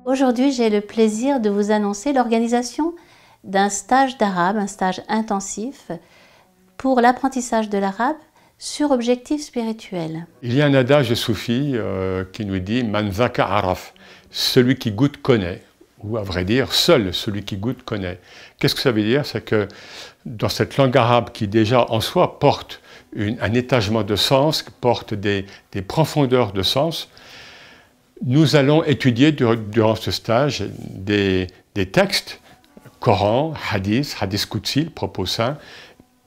Aujourd'hui, j'ai le plaisir de vous annoncer l'organisation d'un stage d'arabe, un stage intensif pour l'apprentissage de l'arabe sur objectifs spirituels. Il y a un adage soufi qui nous dit « Man zaka araf », celui qui goûte connaît, ou à vrai dire, seul celui qui goûte connaît. Qu'est-ce que ça veut dire? C'est que dans cette langue arabe qui déjà en soi porte un étagement de sens, porte des profondeurs de sens, nous allons étudier durant ce stage des textes, Coran, Hadith Qudsi, le propos saint,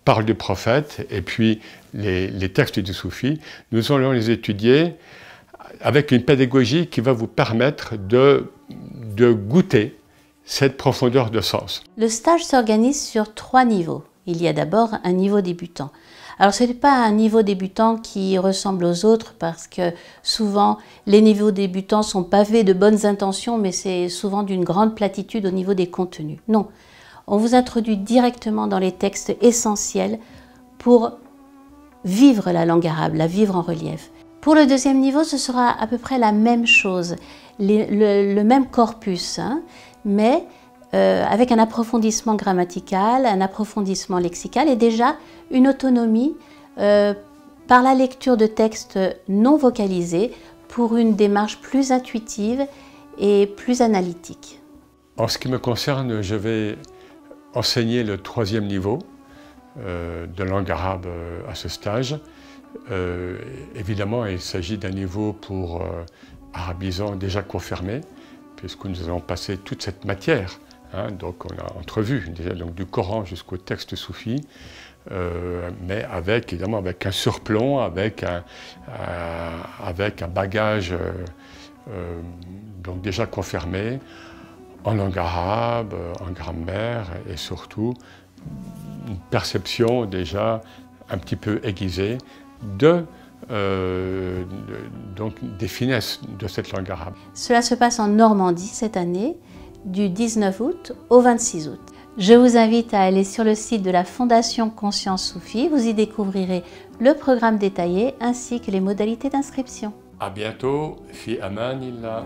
parle du prophète, et puis les textes du soufi. Nous allons les étudier avec une pédagogie qui va vous permettre de goûter cette profondeur de sens. Le stage s'organise sur 3 niveaux. Il y a d'abord un niveau débutant. Alors ce n'est pas un niveau débutant qui ressemble aux autres parce que souvent les niveaux débutants sont pavés de bonnes intentions mais c'est souvent d'une grande platitude au niveau des contenus. Non, on vous introduit directement dans les textes essentiels pour vivre la langue arabe, la vivre en relief. Pour le deuxième niveau, ce sera à peu près la même chose, le même corpus, hein, mais avec un approfondissement grammatical, un approfondissement lexical et déjà une autonomie par la lecture de textes non vocalisés pour une démarche plus intuitive et plus analytique. En ce qui me concerne, je vais enseigner le 3e niveau de langue arabe à ce stage. Évidemment, il s'agit d'un niveau pour arabisants déjà confirmés, puisque nous allons passer toute cette matière. Hein, donc on a entrevu déjà donc, du Coran jusqu'au texte soufi, mais évidemment avec un surplomb, avec un bagage donc déjà confirmé en langue arabe, en grammaire et surtout une perception déjà un petit peu aiguisée donc des finesses de cette langue arabe. Cela se passe en Normandie cette année, du 19 août au 26 août. Je vous invite à aller sur le site de la Fondation Conscience Soufie. Vous y découvrirez le programme détaillé ainsi que les modalités d'inscription. À bientôt, fi amanillah.